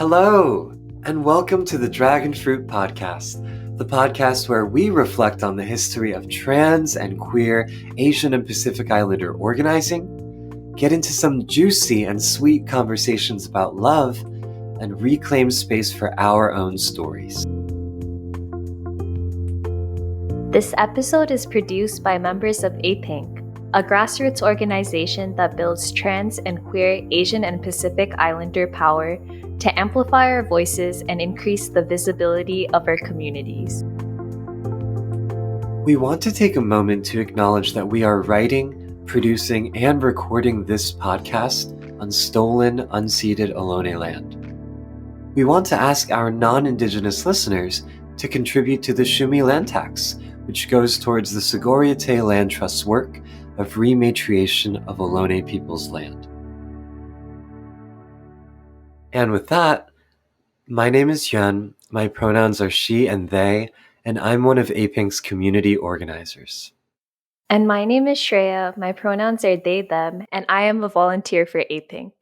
Hello, and welcome to the Dragon Fruit Podcast, the podcast where we reflect on the history of trans and queer Asian and Pacific Islander organizing, get into some juicy and sweet conversations about love, and reclaim space for our own stories. This episode is produced by members of APINC, a grassroots organization that builds trans and queer Asian and Pacific Islander power to amplify our voices and increase the visibility of our communities. We want to take a moment to acknowledge that we are writing, producing, and recording this podcast on stolen, unceded Ohlone land. We want to ask our non-Indigenous listeners to contribute to the Shumi land tax, which goes towards the Sogorea-Te Land Trust's work of rematriation of Ohlone people's land. And with that, my name is Yun, my pronouns are she and they, and I'm one of APINC's community organizers. And my name is Shreya, my pronouns are they, them, and I am a volunteer for APINC.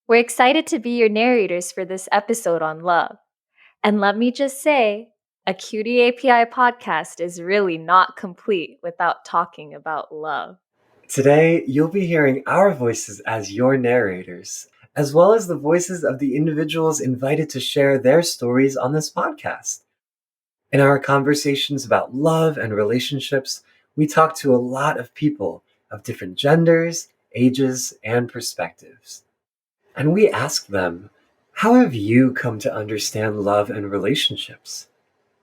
We're excited to be your narrators for this episode on love. And let me just say, a Cutie API podcast is really not complete without talking about love. Today, you'll be hearing our voices as your narrators, as well as the voices of the individuals invited to share their stories on this podcast. In our conversations about love and relationships, we talk to a lot of people of different genders, ages, and perspectives. And we ask them, how have you come to understand love and relationships?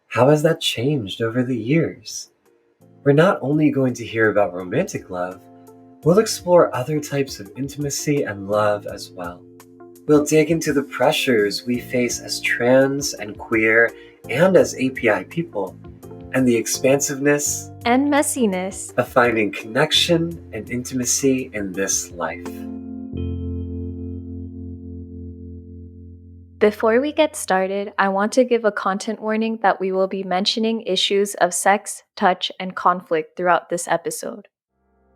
How has that changed over the years? We're not only going to hear about romantic love, we'll explore other types of intimacy and love as well. We'll dig into the pressures we face as trans and queer and as API people, and the expansiveness and messiness of finding connection and intimacy in this life. Before we get started, I want to give a content warning that we will be mentioning issues of sex, touch, and conflict throughout this episode.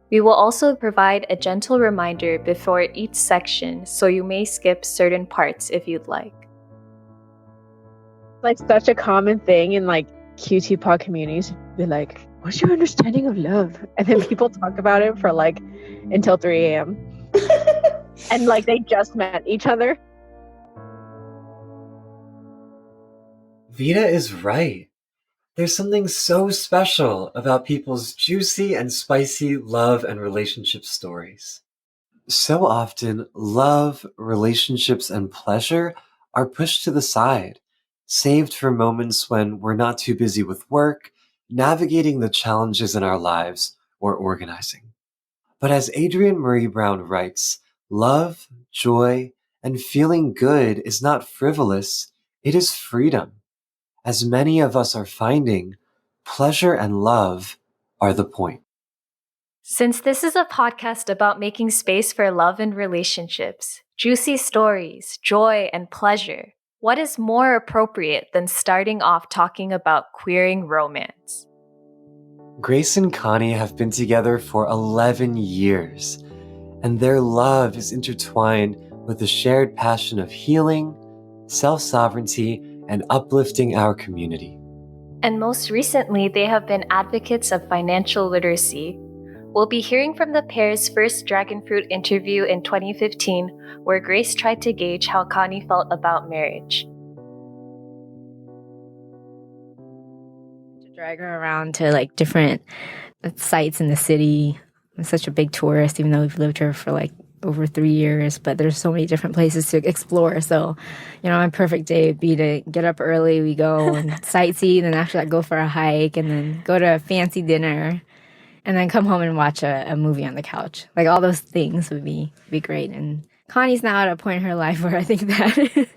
We will also provide a gentle reminder before each section, so you may skip certain parts if you'd like. Like such a common thing in like QT pod communities, be like, what's your understanding of love? And then people talk about it for like until 3 a.m. And like they just met each other. Vita is right. There's something so special about people's juicy and spicy love and relationship stories. So often, love, relationships, and pleasure are pushed to the side, saved for moments when we're not too busy with work, navigating the challenges in our lives, or organizing. But as Adrienne Marie Brown writes, love, joy, and feeling good is not frivolous, it is freedom. As many of us are finding, pleasure and love are the point. Since this is a podcast about making space for love and relationships, juicy stories, joy, and pleasure, what is more appropriate than starting off talking about queering romance? Grace and Connie have been together for 11 years, and their love is intertwined with the shared passion of healing, self-sovereignty, and uplifting our community. And most recently, they have been advocates of financial literacy. We'll be hearing from the pair's first Dragon Fruit interview in 2015, where Grace tried to gauge how Connie felt about marriage. To drag her around to like different sites in the city. I'm such a big tourist, even though we've lived here for like over 3 years, but there's so many different places to explore. So, my perfect day would be to get up early, we go and sightsee, and then after that go for a hike, and then go to a fancy dinner, and then come home and watch a movie on the couch. Like all those things would be great. And Connie's now at a point in her life where I think that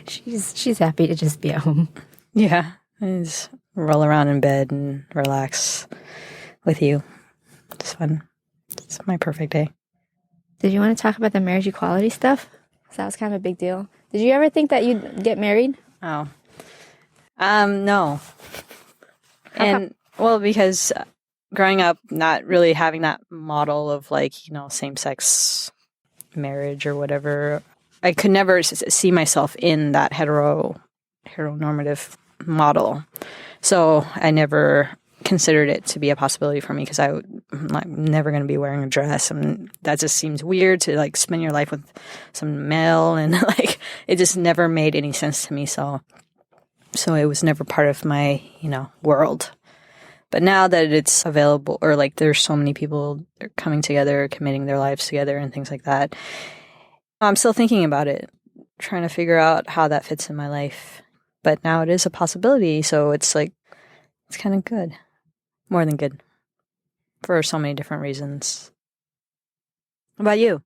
she's happy to just be at home. Yeah, I just roll around in bed and relax with you. It's fun. It's my perfect day. Did you want to talk about the marriage equality stuff? So that was kind of a big deal. Did you ever think that you'd get married? Oh. No. And, well, because growing up, not really having that model of like, same-sex marriage or whatever, I could never see myself in that heteronormative model. So I never considered it to be a possibility for me because I'm like never going to be wearing a dress, and that just seems weird to like spend your life with some male, and like it just never made any sense to me. So it was never part of my, world. But now that it's available, or like there's so many people coming together, committing their lives together and things like that, I'm still thinking about it, trying to figure out how that fits in my life. But now it is a possibility, so it's like, it's kind of good. More than good. For so many different reasons. What about you?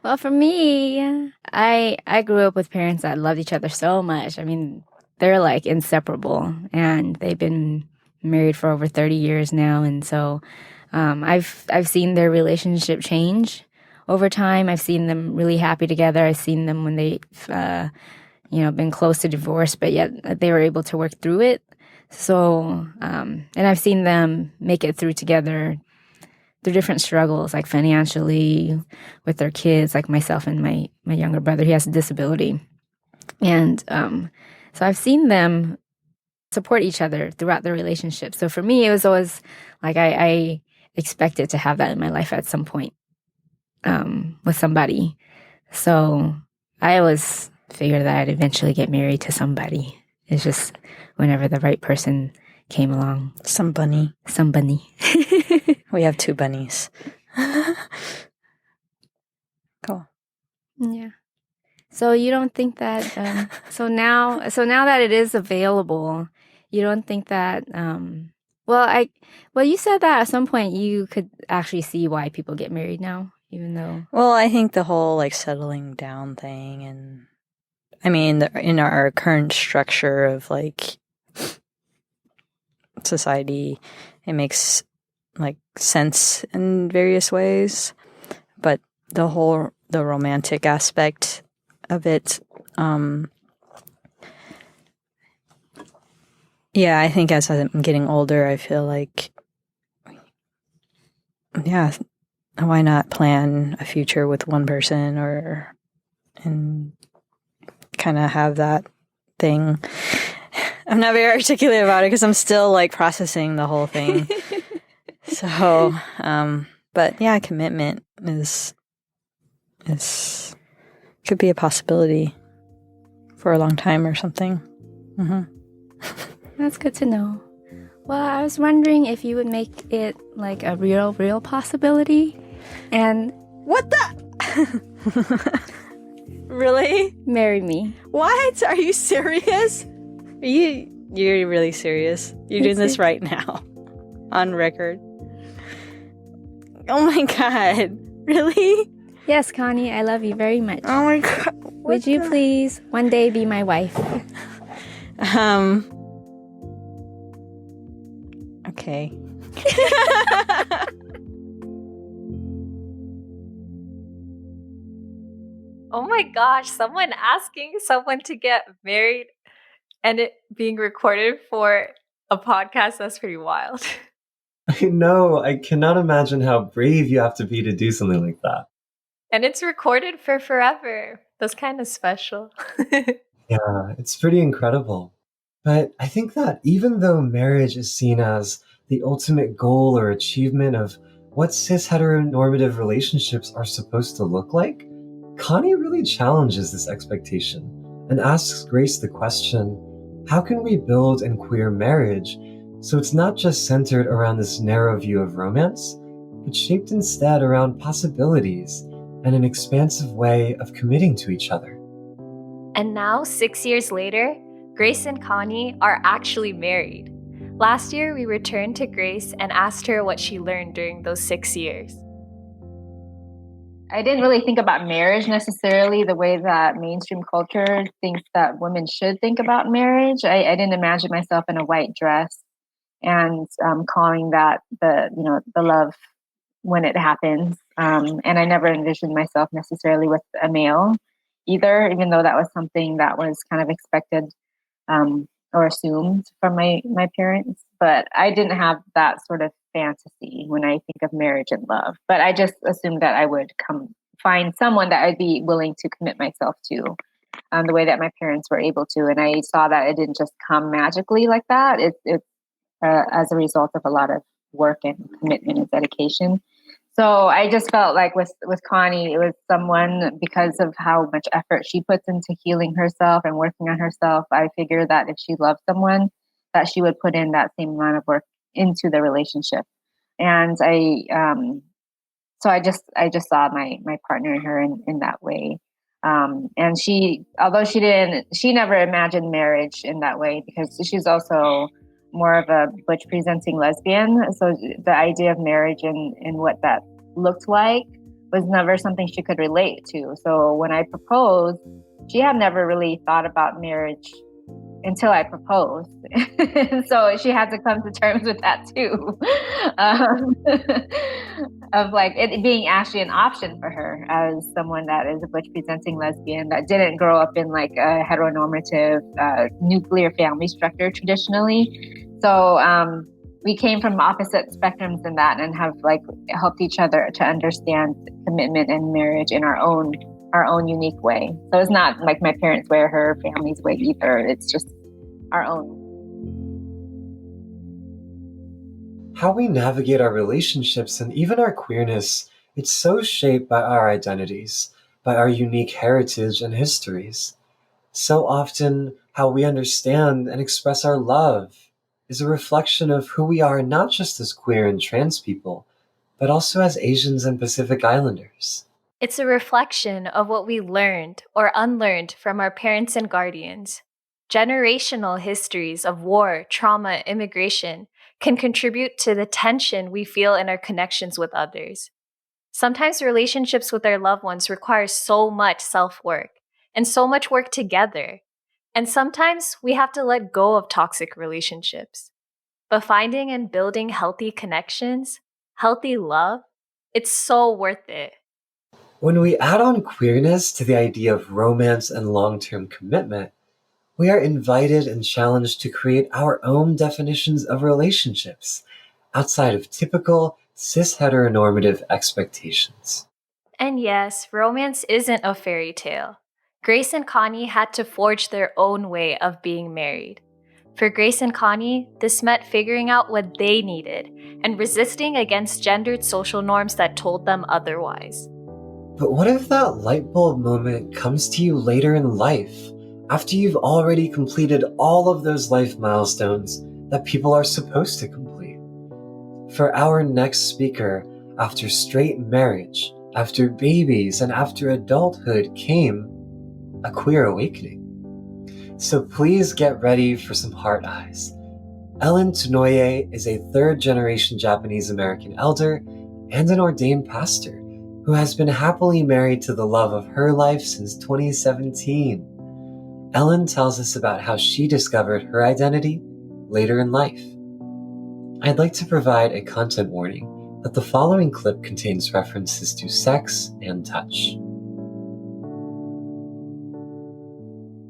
Well, for me, I grew up with parents that loved each other so much. I mean, they're like inseparable, and they've been married for over 30 years now. And so I've seen their relationship change over time. I've seen them really happy together. I've seen them when they've been close to divorce, but yet they were able to work through it. So, and I've seen them make it through together through different struggles, like financially, with their kids, like myself and my younger brother. He has a disability. And so I've seen them support each other throughout their relationship. So for me, it was always like I expected to have that in my life at some point with somebody. So I always figured that I'd eventually get married to somebody. It's just whenever the right person came along. Some bunny. We have 2 bunnies. Cool. Yeah. So you don't think that so now that it is available, you don't think that you said that at some point you could actually see why people get married now, even though. Well, I think the whole like settling down thing, and I mean, in our current structure of like society, it makes like sense in various ways, but the romantic aspect of it, yeah, I think as I'm getting older, I feel like, yeah, why not plan a future with one person and kind of have that thing. I'm not very articulate about it because I'm still like processing the whole thing. So, but yeah, commitment is could be a possibility for a long time or something. Mm-hmm. That's good to know. Well, I was wondering if you would make it like a real possibility, and what the? Really? Marry me. What? Are you serious? You're really serious? You're doing this right now, on record. Oh my god! Really? Yes, Connie, I love you very much. Oh my god! Would you please one day be my wife? Okay. Oh my gosh, someone asking someone to get married and it being recorded for a podcast, that's pretty wild. I know. I cannot imagine how brave you have to be to do something like that. And it's recorded for forever. That's kind of special. Yeah, it's pretty incredible. But I think that even though marriage is seen as the ultimate goal or achievement of what cis heteronormative relationships are supposed to look like, Connie really challenges this expectation and asks Grace the question, how can we build in queer marriage so it's not just centered around this narrow view of romance, but shaped instead around possibilities and an expansive way of committing to each other? And now, 6 years later, Grace and Connie are actually married. Last year, we returned to Grace and asked her what she learned during those 6 years. I didn't really think about marriage necessarily the way that mainstream culture thinks that women should think about marriage. I didn't imagine myself in a white dress and calling that the love when it happens. And I never envisioned myself necessarily with a male either, even though that was something that was kind of expected or assumed from my parents. But I didn't have that sort of fantasy when I think of marriage and love. But I just assumed that I would come find someone that I'd be willing to commit myself to, the way that my parents were able to. And I saw that it didn't just come magically like that. It as a result of a lot of work and commitment and dedication. So I just felt like with Connie, it was someone, because of how much effort she puts into healing herself and working on herself. I figured that if she loved someone, that she would put in that same amount of work into the relationship. And so I just saw my partner in her in that way. And although she never imagined marriage in that way, because she's also more of a butch presenting lesbian. So the idea of marriage and what that looked like was never something she could relate to. So when I proposed, she had never really thought about marriage until I proposed. So she had to come to terms with that too. Of like it being actually an option for her as someone that is a butch presenting lesbian that didn't grow up in like a heteronormative nuclear family structure traditionally. So we came from opposite spectrums in that, and have like helped each other to understand commitment and marriage in our own unique way. So it's not like my parents' way or her family's way either. It's just our own. How we navigate our relationships and even our queerness, it's so shaped by our identities, by our unique heritage and histories. So often, how we understand and express our love is a reflection of who we are, not just as queer and trans people, but also as Asians and Pacific Islanders. It's a reflection of what we learned or unlearned from our parents and guardians. Generational histories of war, trauma, immigration can contribute to the tension we feel in our connections with others. Sometimes relationships with our loved ones require so much self-work and so much work together. And sometimes we have to let go of toxic relationships. But finding and building healthy connections, healthy love, it's so worth it. When we add on queerness to the idea of romance and long-term commitment, we are invited and challenged to create our own definitions of relationships outside of typical cis-heteronormative expectations. And yes, romance isn't a fairy tale. Grace and Connie had to forge their own way of being married. For Grace and Connie, this meant figuring out what they needed and resisting against gendered social norms that told them otherwise. But what if that light bulb moment comes to you later in life, after you've already completed all of those life milestones that people are supposed to complete? For our next speaker, after straight marriage, after babies, and after adulthood came a queer awakening. So please get ready for some heart eyes. Ellen Tsunoye is a third-generation Japanese-American elder and an ordained pastor who has been happily married to the love of her life since 2017. Ellen tells us about how she discovered her identity later in life. I'd like to provide a content warning that the following clip contains references to sex and touch.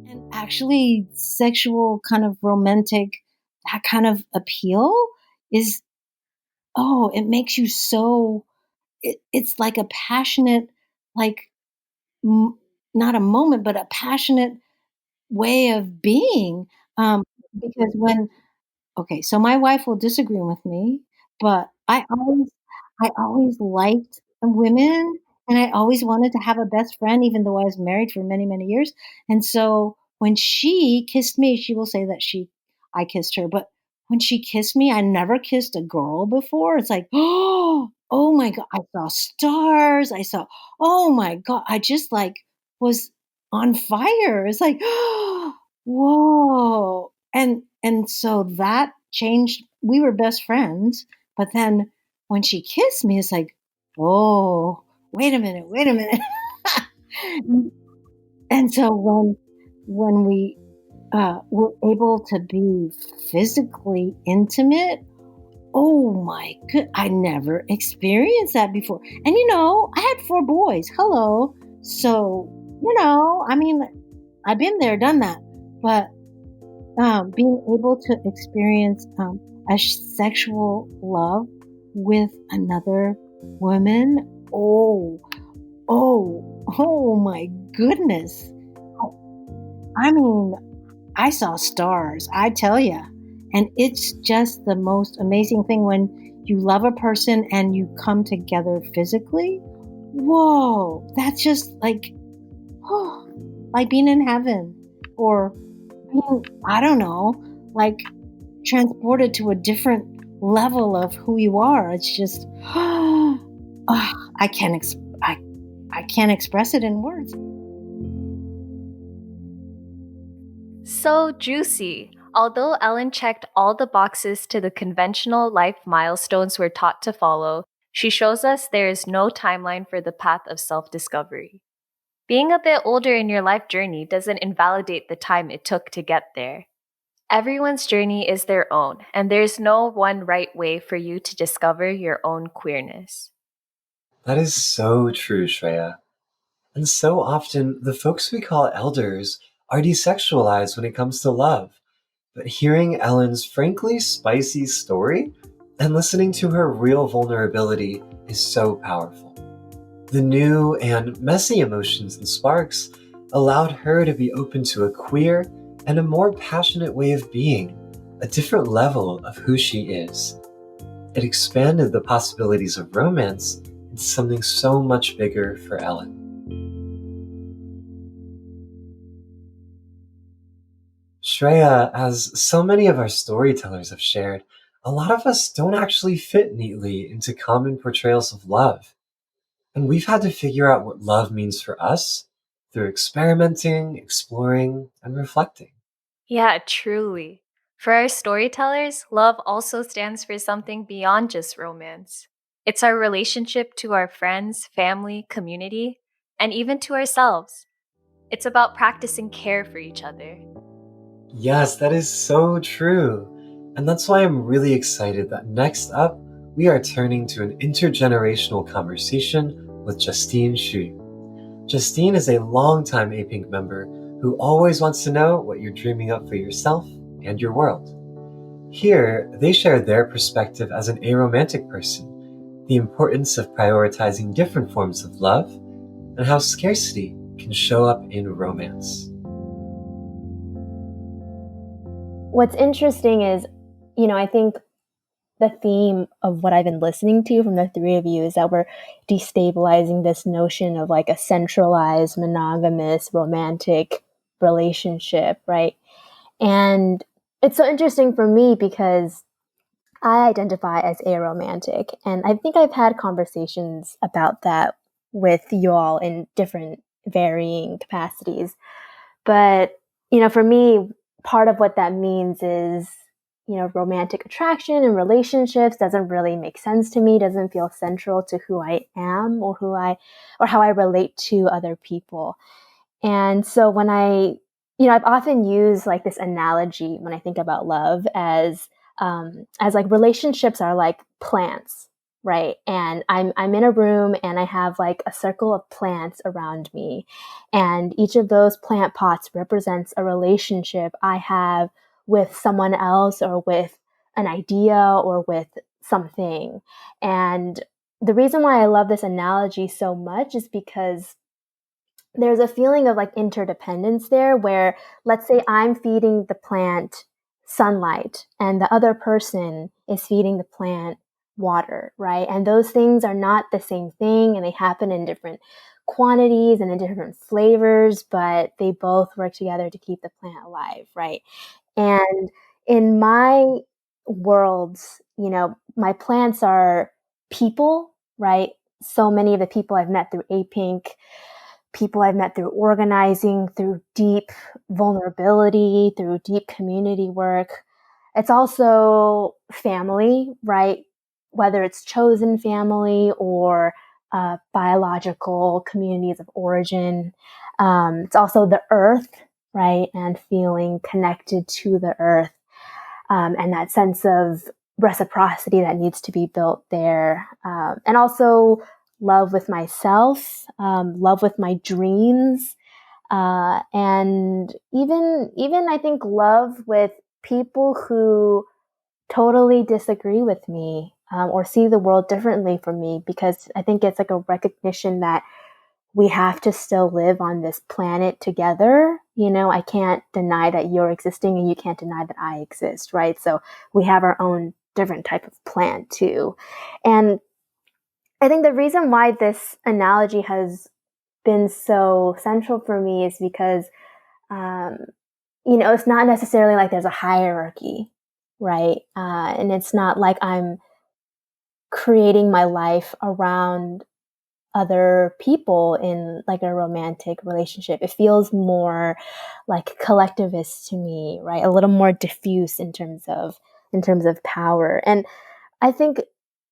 And actually, sexual kind of romantic, that kind of appeal is, it makes you so, it's like a passionate, like, not a moment, but a passionate way of being. Because so my wife will disagree with me, but I always liked women, and I always wanted to have a best friend, even though I was married for many, many years. And so when she kissed me, she will say that I kissed her, but when she kissed me, I never kissed a girl before. It's like, oh my God, I saw stars. Oh my God, I just like was on fire. It's like, whoa. And so that changed. We were best friends, but then when she kissed me, it's like, oh, wait a minute. And so when we were able to be physically intimate, oh my good, I never experienced that before. And I had 4 boys. Hello. So, I mean, I've been there, done that. But being able to experience a sexual love with another woman, Oh my goodness. I mean, I saw stars, I tell you. And it's just the most amazing thing when you love a person and you come together physically. Whoa, that's just like, oh, like being in heaven or being, I don't know, like transported to a different level of who you are. It's just, I can't I can't express it in words. So juicy. Although Ellen checked all the boxes to the conventional life milestones we're taught to follow, she shows us there is no timeline for the path of self-discovery. Being a bit older in your life journey doesn't invalidate the time it took to get there. Everyone's journey is their own, and there's no one right way for you to discover your own queerness. That is so true, Shreya. And so often, the folks we call elders are desexualized when it comes to love. But hearing Ellen's frankly spicy story and listening to her real vulnerability is so powerful. The new and messy emotions and sparks allowed her to be open to a queer and a more passionate way of being, a different level of who she is. It expanded the possibilities of romance into something so much bigger for Ellen. Shreya, as so many of our storytellers have shared, a lot of us don't actually fit neatly into common portrayals of love. And we've had to figure out what love means for us through experimenting, exploring, and reflecting. Yeah, truly. For our storytellers, love also stands for something beyond just romance. It's our relationship to our friends, family, community, and even to ourselves. It's about practicing care for each other. Yes, that is so true. And that's why I'm really excited that next up, we are turning to an intergenerational conversation with Justine Shree. Justine is a longtime A-Pink member who always wants to know what you're dreaming up for yourself and your world. Here, they share their perspective as an aromantic person, the importance of prioritizing different forms of love, and how scarcity can show up in romance. What's interesting is, I think the theme of what I've been listening to from the three of you is that we're destabilizing this notion of like a centralized, monogamous, romantic relationship, right? And it's so interesting for me because I identify as aromantic, and I think I've had conversations about that with you all in different varying capacities. But, for me, part of what that means is, romantic attraction and relationships doesn't really make sense to me, doesn't feel central to who I am or how I relate to other people. And so when I've often used like this analogy when I think about love as like relationships are like plants, right? And I'm in a room and I have like a circle of plants around me, and each of those plant pots represents a relationship I have with someone else or with an idea or with something. And the reason why I love this analogy so much is because there's a feeling of like interdependence there where, let's say I'm feeding the plant sunlight and the other person is feeding the plant water, right? And those things are not the same thing and they happen in different quantities and in different flavors, but they both work together to keep the plant alive, right? And in my worlds, my plants are people, right? So many of the people I've met through A-Pink, people I've met through organizing, through deep vulnerability, through deep community work. It's also family, right? Whether it's chosen family or biological communities of origin. It's also the earth, right? And feeling connected to the earth, and that sense of reciprocity that needs to be built there. And also love with myself, love with my dreams, and even I think love with people who totally disagree with me, or see the world differently from me, because I think it's like a recognition that we have to still live on this planet together. You know, I can't deny that you're existing and you can't deny that I exist, right? So we have our own different type of plant too. And I think the reason why this analogy has been so central for me is because, you know, it's not necessarily like there's a hierarchy, right? And it's not like I'm creating my life around other people in like a romantic relationship. It feels more like collectivist to me, right? A little more diffuse in terms of power. And I think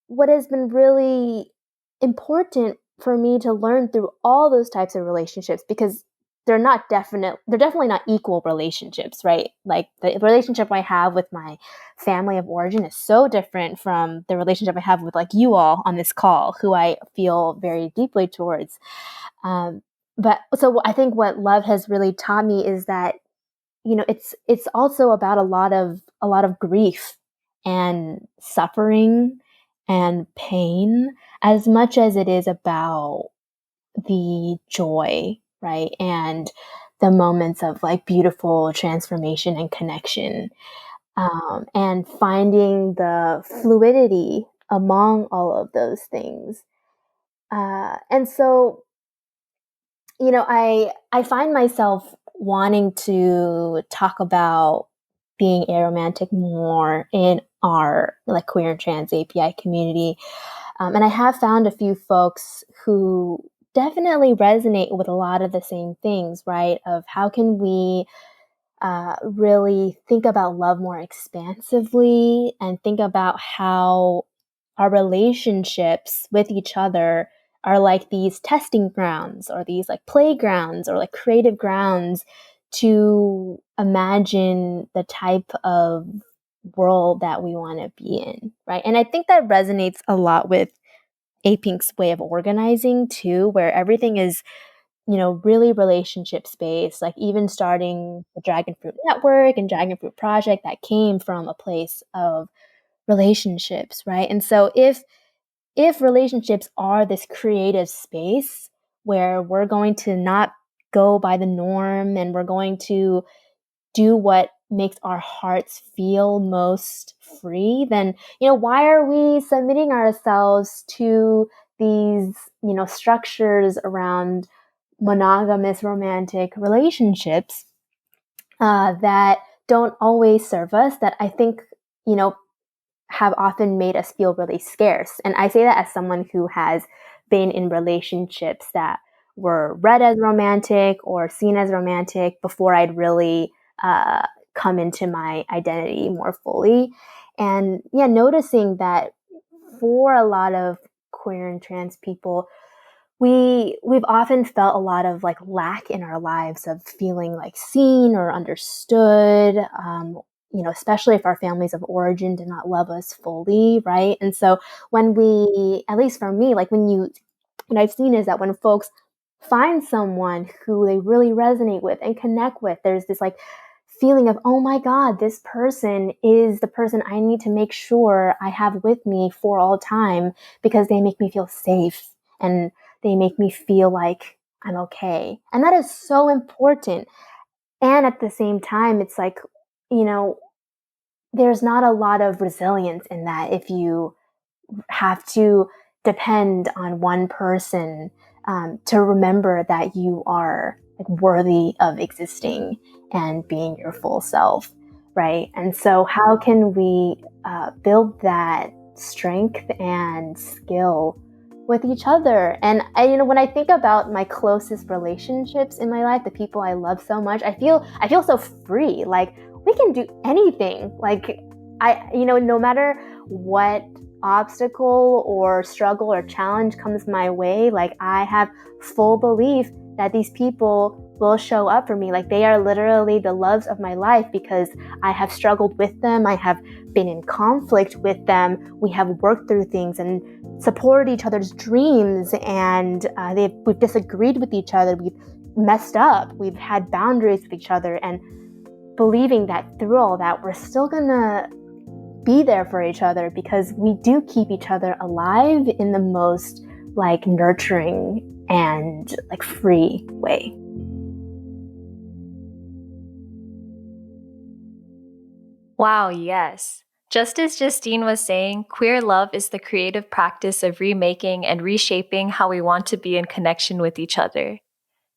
what has been really important for me to learn through all those types of relationships, because they're definitely not equal relationships, right? Like the relationship I have with my family of origin is so different from the relationship I have with like you all on this call, who I feel very deeply towards. Um, but so I think what love has really taught me is that, you know, it's also about a lot of grief and suffering and pain, as much as it is about the joy, right? And the moments of like beautiful transformation and connection, and finding the fluidity among all of those things. And so, you know, I find myself wanting to talk about being aromantic more in our like queer and trans API community. And I have found a few folks who definitely resonate with a lot of the same things, right? Of how can we really think about love more expansively and think about how our relationships with each other are like these testing grounds or these like playgrounds or like creative grounds to imagine the type of world that we want to be in, right? And I think that resonates a lot with A Pink's way of organizing too, where everything is, you know, really relationship based, like even starting the Dragon Fruit Network and Dragon Fruit Project that came from a place of relationships, right? And so if relationships are this creative space where we're going to not go by the norm and we're going to do what makes our hearts feel most free, then, you know, why are we submitting ourselves to these, you know, structures around monogamous romantic relationships that don't always serve us, that I think, you know, have often made us feel really scarce. And I say that as someone who has been in relationships that were read as romantic or seen as romantic before I'd really uh, come into my identity more fully. And yeah, noticing that for a lot of queer and trans people, we've often felt a lot of like lack in our lives of feeling like seen or understood, you know, especially if our families of origin did not love us fully, right? And so when we, at least for me, like what I've seen is that when folks find someone who they really resonate with and connect with, there's this like feeling of, oh my God, this person is the person I need to make sure I have with me for all time, because they make me feel safe and they make me feel like I'm okay. And that is so important. And at the same time, it's like, you know, there's not a lot of resilience in that if you have to depend on one person to remember that you are like worthy of existing and being your full self, right? And so how can we build that strength and skill with each other? And you know, when I think about my closest relationships in my life, the people I love so much, I feel so free. Like we can do anything. Like you know, no matter what obstacle or struggle or challenge comes my way, like I have full belief that these people will show up for me. Like they are literally the loves of my life because I have struggled with them. I have been in conflict with them. We have worked through things and supported each other's dreams, and we've disagreed with each other. We've messed up. We've had boundaries with each other, and believing that through all that, we're still gonna be there for each other because we do keep each other alive in the most like nurturing and like free way. Wow, yes. Just as Justine was saying, queer love is the creative practice of remaking and reshaping how we want to be in connection with each other.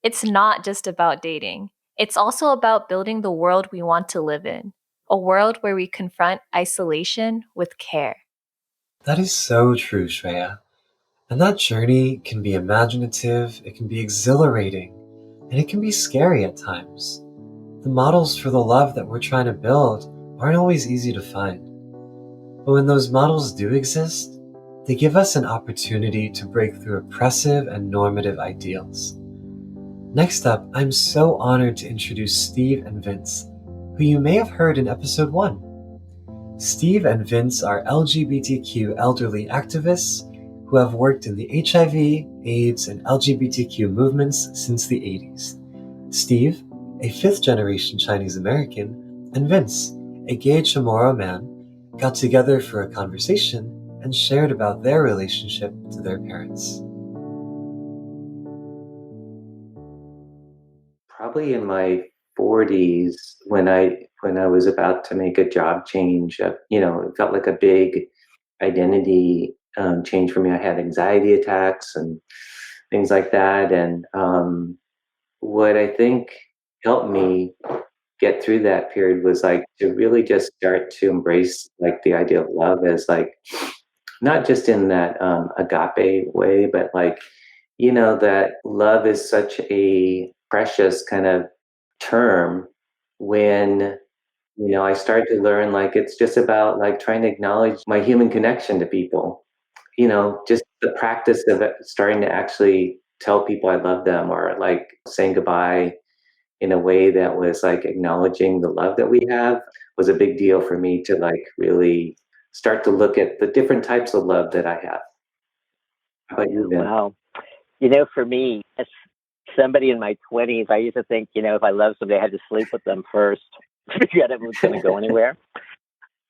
It's not just about dating. It's also about building the world we want to live in, a world where we confront isolation with care. That is so true, Shreya. And that journey can be imaginative, it can be exhilarating, and it can be scary at times. The models for the love that we're trying to build aren't always easy to find. But when those models do exist, they give us an opportunity to break through oppressive and normative ideals. Next up, I'm so honored to introduce Steve and Vince, who you may have heard in episode 1. Steve and Vince are LGBTQ elderly activists who have worked in the HIV, AIDS, and LGBTQ movements since the 80s. Steve, a fifth-generation Chinese American, and Vince, a gay Chamorro man, got together for a conversation and shared about their relationship to their parents. Probably in my 40s when I was about to make a job change. It felt like a big identity change for me. I had anxiety attacks and things like that, and what I think helped me get through that period was like to really just start to embrace like the idea of love as like not just in that agape way, but like that love is such a precious kind of term when I started to learn like it's just about like trying to acknowledge my human connection to people. Just the practice of starting to actually tell people I love them or like saying goodbye in a way that was like acknowledging the love that we have was a big deal for me to like really start to look at the different types of love that I have. How about you, Vin? Wow. For me, as somebody in my 20s, I used to think, if I loved somebody, I had to sleep with them first to figure out if it was going to go anywhere.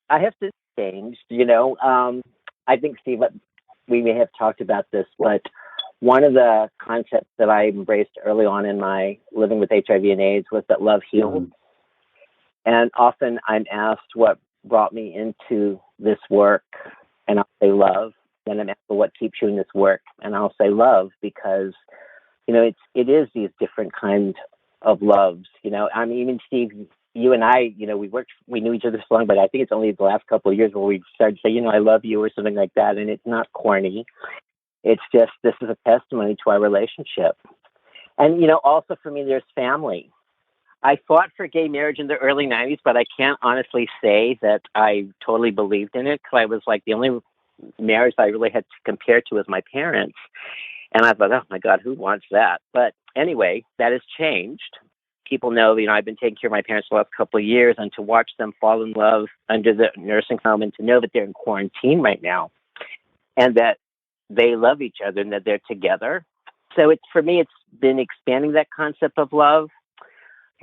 I have since changed, I think, Steve, we may have talked about this, but one of the concepts that I embraced early on in my living with HIV and AIDS was that love heals. And often I'm asked what brought me into this work, and I'll say love. Then I'm asked, well, what keeps you in this work? And I'll say love, because, it is these different kinds of loves. Even Steve, you and I, we knew each other so long, but I think it's only the last couple of years where we started to say, I love you or something like that. And it's not corny. It's just, this is a testimony to our relationship. And, also for me, there's family. I fought for gay marriage in the early 90s, but I can't honestly say that I totally believed in it, because I was like, the only marriage I really had to compare to was my parents. And I thought, oh my God, who wants that? But anyway, that has changed. People know, I've been taking care of my parents the last couple of years, and to watch them fall in love under the nursing home, and to know that they're in quarantine right now and that they love each other and that they're together. So for me, it's been expanding that concept of love,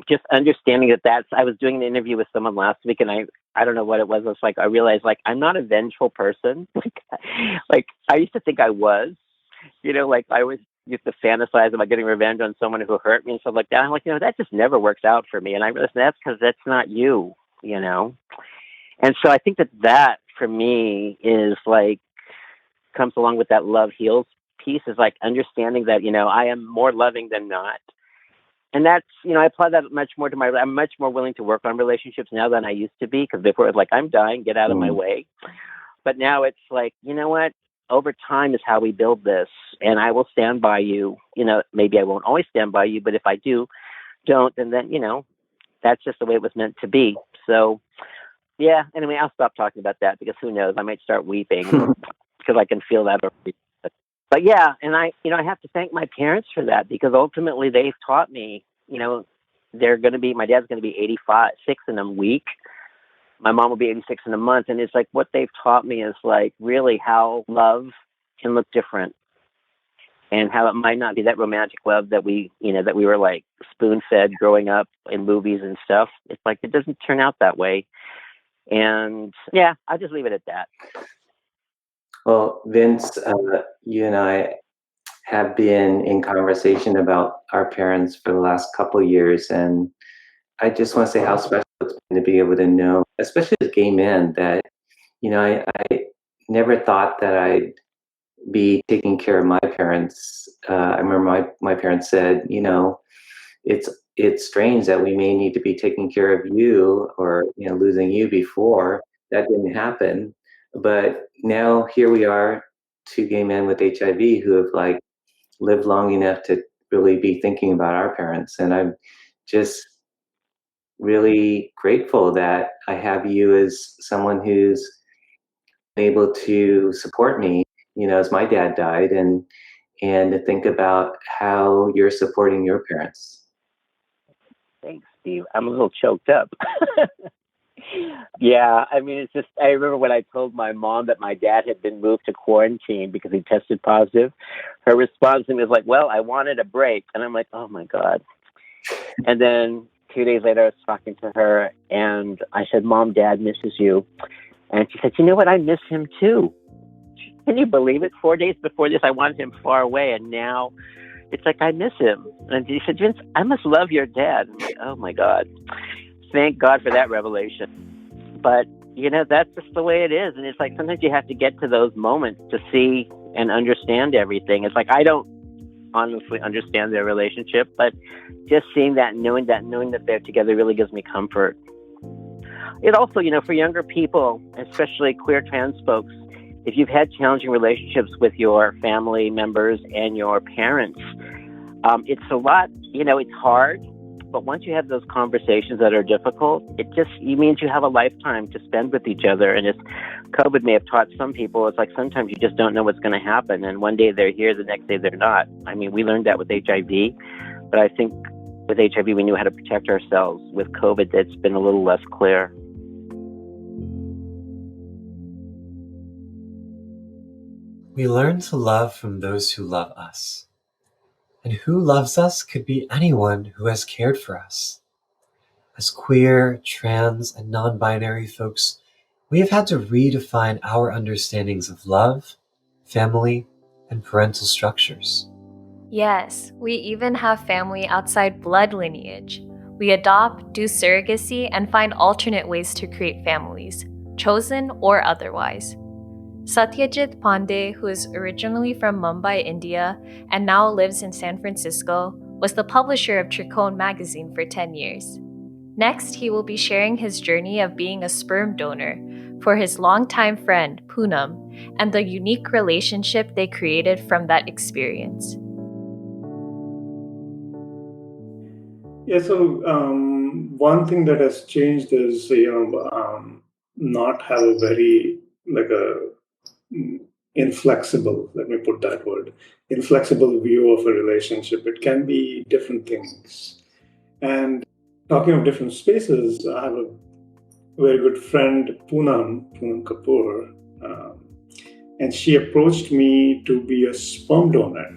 just understanding that I was doing an interview with someone last week, and I don't know what it was. It's like, I realized like, I'm not a vengeful person. like I used to think I was, like I always used to fantasize about getting revenge on someone who hurt me and stuff like that. I'm like, that just never works out for me. And I realized that's because that's not you, And so I think that for me is like, comes along with that love heals piece, is like understanding that, I am more loving than not. And that's, I apply that much more to I'm much more willing to work on relationships now than I used to be, because before it was like, I'm dying, get out of my way. But now it's like, what? Over time is how we build this, and I will stand by you. Maybe I won't always stand by you, but if I don't, and then, that's just the way it was meant to be. So, yeah, anyway, I'll stop talking about that, because who knows, I might start weeping because I can feel that. But yeah, and I have to thank my parents for that, because ultimately they've taught me, my dad's going to be 86 in a week. My mom will be 86 in a month. And it's like, what they've taught me is like really how love can look different, and how it might not be that romantic love that we were like spoon fed growing up in movies and stuff. It's like, it doesn't turn out that way. And yeah, I'll just leave it at that. Well, Vince, you and I have been in conversation about our parents for the last couple of years, and I just want to say how special it's been to be able to know, especially as gay men, that I never thought that I'd be taking care of my parents. I remember my parents said, it's it's strange that we may need to be taking care of you or losing you before. That didn't happen, but now here we are, two gay men with HIV who have like lived long enough to really be thinking about our parents, and I'm just really grateful that I have you as someone who's able to support me, as my dad died, and to think about how you're supporting your parents. Thanks, Steve. I'm a little choked up. Yeah, I mean, it's just, I remember when I told my mom that my dad had been moved to quarantine because he tested positive, her response to me was like, well, I wanted a break. And I'm like, oh my God. And then 2 days later, I was talking to her and I said, Mom, Dad misses you. And she said, you know what? I miss him too. Can you believe it? 4 days before this, I wanted him far away. And now it's like, I miss him. And he said, Vince, I must love your dad. I'm like, oh my God. Thank God for that revelation. But, that's just the way it is. And it's like sometimes you have to get to those moments to see and understand everything. It's like I don't honestly understand their relationship, but just seeing that, knowing that they're together really gives me comfort. It also, for younger people, especially queer trans folks, if you've had challenging relationships with your family members and your parents, it's a lot, it's hard. But once you have those conversations that are difficult, it means you have a lifetime to spend with each other. And as COVID may have taught some people, it's like sometimes you just don't know what's going to happen. And one day they're here, the next day they're not. I mean, we learned that with HIV, but I think with HIV we knew how to protect ourselves. With COVID, it's been a little less clear. We learn to love from those who love us. And who loves us could be anyone who has cared for us. As queer, trans, and non-binary folks, we have had to redefine our understandings of love, family, and parental structures. Yes, we even have family outside blood lineage. We adopt, do surrogacy, and find alternate ways to create families, chosen or otherwise. Satyajit Pandey, who is originally from Mumbai, India, and now lives in San Francisco, was the publisher of Tricone magazine for 10 years. Next, he will be sharing his journey of being a sperm donor for his longtime friend, Poonam, and the unique relationship they created from that experience. Yeah, so one thing that has changed is, not have a very, inflexible, let me put that word, inflexible view of a relationship. It can be different things. And talking of different spaces, I have a very good friend, Poonam Kapoor, and she approached me to be a sperm donor.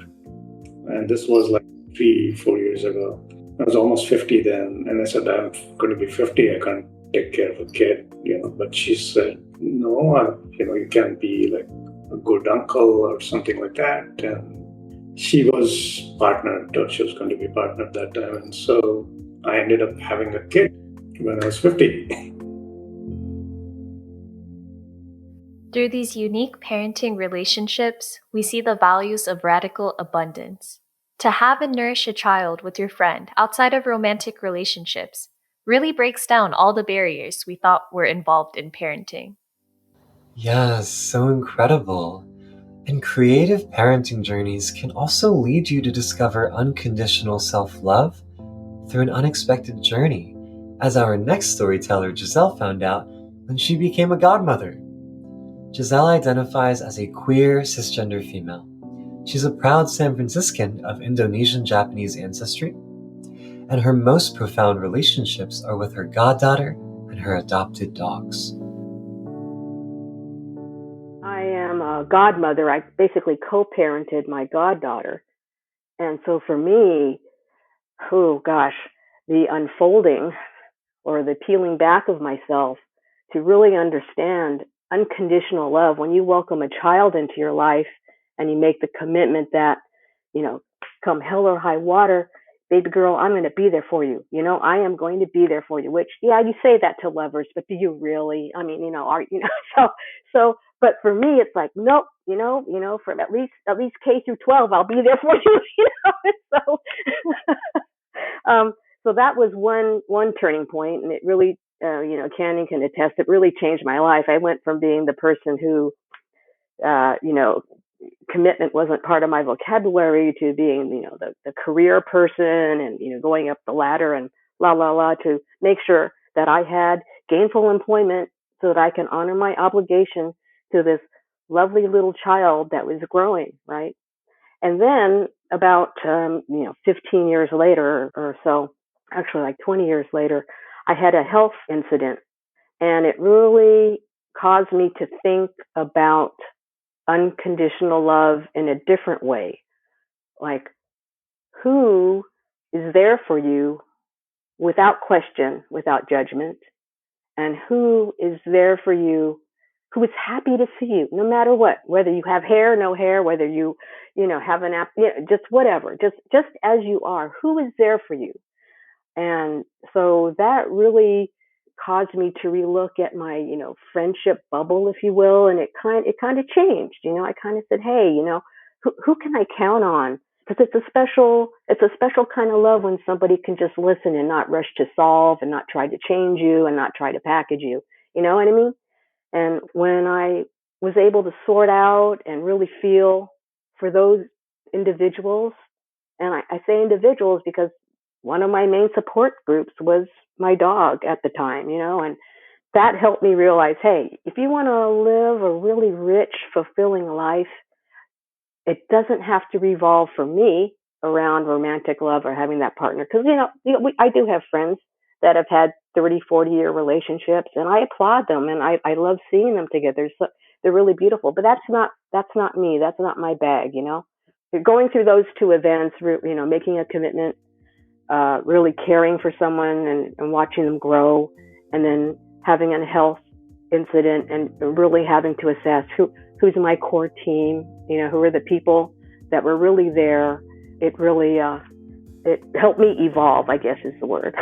And this was like 3-4 years ago. I was almost 50 then, and I said, I'm going to be 50, I can't take care of a kid, But she said, no, you can be like a good uncle or something like that. And she was partnered, or she was going to be partnered that time. And so I ended up having a kid when I was 50. Through these unique parenting relationships, we see the values of radical abundance. To have and nourish a child with your friend outside of romantic relationships really breaks down all the barriers we thought were involved in parenting. Yes, so incredible. And creative parenting journeys can also lead you to discover unconditional self-love through an unexpected journey, as our next storyteller Giselle found out when she became a godmother. Giselle identifies as a queer cisgender female. She's a proud San Franciscan of Indonesian Japanese ancestry, and her most profound relationships are with her goddaughter and her adopted dogs. I am a godmother. I basically co-parented my goddaughter. And so for me, the unfolding or the peeling back of myself to really understand unconditional love, when you welcome a child into your life and you make the commitment that come hell or high water, baby girl, I'm going to be there for you. I am going to be there for you. Which, yeah, you say that to lovers, but do you really? I mean, so. But for me, it's like, nope. From at least K through 12, I'll be there for you. So, so that was one turning point, and it really, Canyon can attest, it really changed my life. I went from being the person who, commitment wasn't part of my vocabulary to being, the career person and, going up the ladder and to make sure that I had gainful employment so that I can honor my obligation to this lovely little child that was growing, right? And then about, 15 years later or so, actually like 20 years later, I had a health incident, and it really caused me to think about unconditional love in a different way. Like, who is there for you without question, without judgment, and who is there for you, who is happy to see you no matter what, whether you have hair, no hair, whether you have an app, just whatever, just as you are, who is there for you. And so that really caused me to relook at my, friendship bubble, if you will. And it kind of changed. I kind of said, hey, who can I count on? Because it's a special kind of love when somebody can just listen and not rush to solve and not try to change you and not try to package you. You know what I mean? And when I was able to sort out and really feel for those individuals, and I say individuals because one of my main support groups was my dog at the time, and that helped me realize, hey, if you want to live a really rich, fulfilling life, it doesn't have to revolve for me around romantic love or having that partner. Because, I do have friends that have had 30, 40-year relationships, and I applaud them, and I love seeing them together. So they're really beautiful. But that's not me. That's not my bag, Going through those two events, making a commitment, really caring for someone and watching them grow, and then having a health incident and really having to assess who's my core team, who are the people that were really there. It really, it helped me evolve, I guess is the word.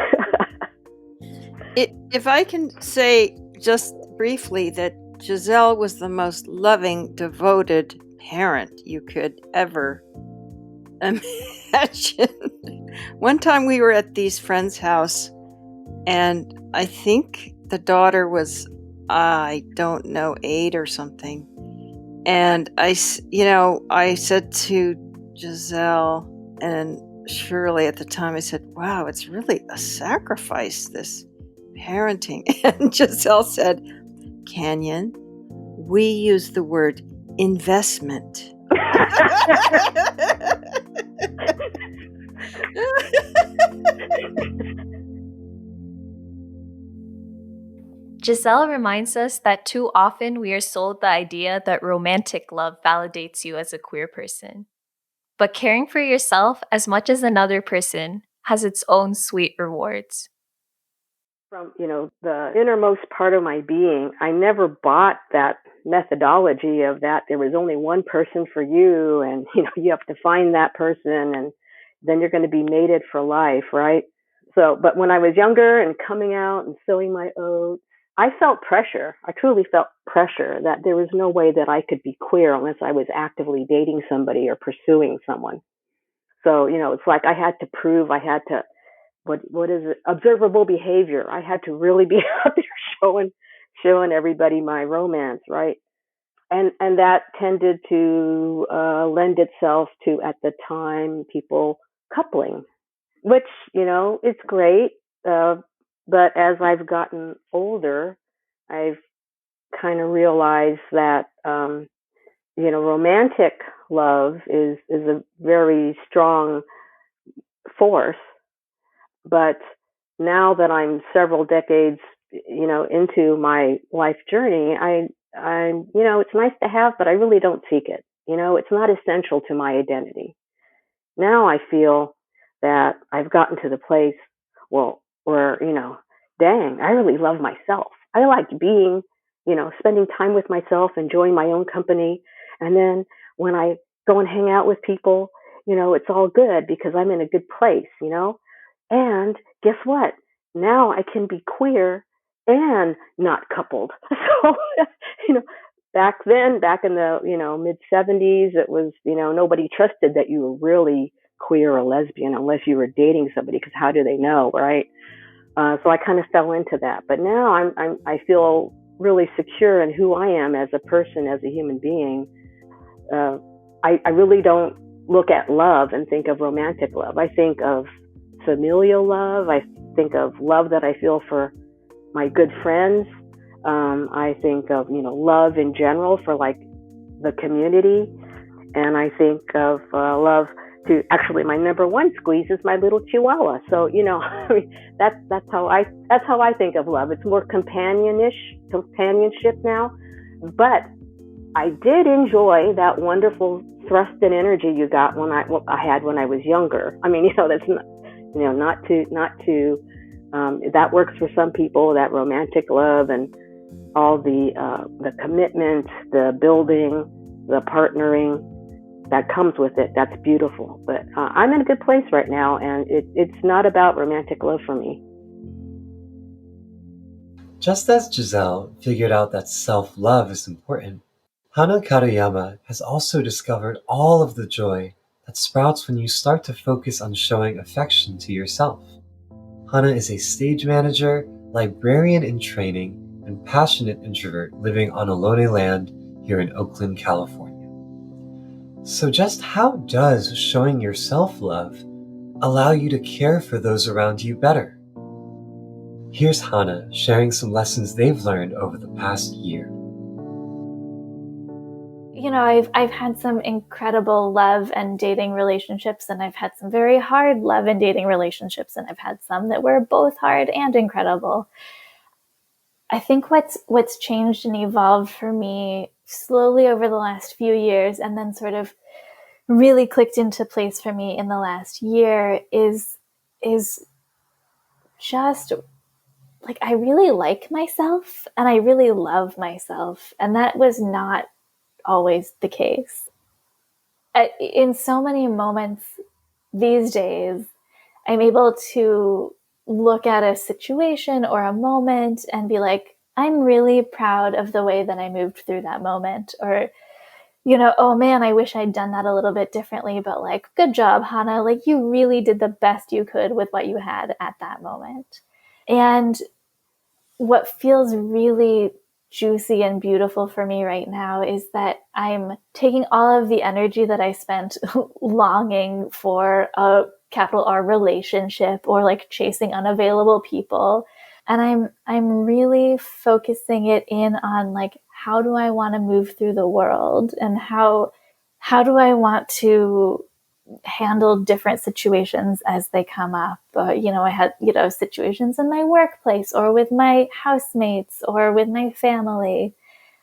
If I can say just briefly that Giselle was the most loving, devoted parent you could ever imagine. One time we were at these friends' house, and I think the daughter was, I don't know, 8 or something. And I said to Giselle and Shirley at the time, I said, wow, it's really a sacrifice, this parenting. And Giselle said, Canyon, we use the word investment. Giselle reminds us that too often we are sold the idea that romantic love validates you as a queer person. But caring for yourself as much as another person has its own sweet rewards. From, the innermost part of my being, I never bought that methodology of that there was only one person for you, and, you have to find that person, and then you're going to be mated for life, right? So, but when I was younger and coming out and sowing my oats, I felt pressure. I truly felt pressure that there was no way that I could be queer unless I was actively dating somebody or pursuing someone. So, it's like I had to prove, I had to, what is it? Observable behavior. I had to really be out there showing everybody my romance, right? And that tended to lend itself to, at the time, people coupling, which, it's great. But as I've gotten older, I've kind of realized that, romantic love is a very strong force. But now that I'm several decades, into my life journey, I'm, it's nice to have, but I really don't seek it. It's not essential to my identity. Now I feel that I've gotten to the place, where, dang, I really love myself. I like being, spending time with myself, enjoying my own company. And then when I go and hang out with people, it's all good because I'm in a good place, And guess what? Now I can be queer and not coupled. So, you know, back then, back in the, mid 70s, it was, nobody trusted that you were really queer or lesbian unless you were dating somebody, because how do they know, right? So I kind of fell into that. But now I feel really secure in who I am as a person, as a human being. I really don't look at love and think of romantic love. I think of familial love. I think of love that I feel for my good friends. I think of, love in general for like the community. And I think of love to actually my number one squeeze is my little chihuahua. So, I mean, that's how I think of love. It's more companionship now. But I did enjoy that wonderful thrust and energy you got I had when I was younger. I mean, that's not, not to that works for some people, that romantic love and all the commitment, the building, the partnering that comes with it. That's beautiful. But I'm in a good place right now, and it's not about romantic love for me. Just as Giselle figured out that self-love is important, Hana Karayama has also discovered all of the joy that sprouts when you start to focus on showing affection to yourself. Hana is a stage manager, librarian in training, and passionate introvert living on Ohlone land here in Oakland, California. So just how does showing your self-love allow you to care for those around you better? Here's Hana sharing some lessons they've learned over the past year. I've had some incredible love and dating relationships, and I've had some very hard love and dating relationships, and I've had some that were both hard and incredible. I think what's changed and evolved for me slowly over the last few years, and then sort of really clicked into place for me in the last year is just like I really like myself and I really love myself, and that was not always the case. In so many moments these days, I'm able to look at a situation or a moment and be like, I'm really proud of the way that I moved through that moment. Or, oh man, I wish I'd done that a little bit differently, but like, good job, Hana. Like, you really did the best you could with what you had at that moment. And what feels really juicy and beautiful for me right now is that I'm taking all of the energy that I spent longing for a capital R relationship or like chasing unavailable people, and I'm really focusing it in on like, how do I want to move through the world, and how do I want to handle different situations as they come up. I had, situations in my workplace or with my housemates or with my family.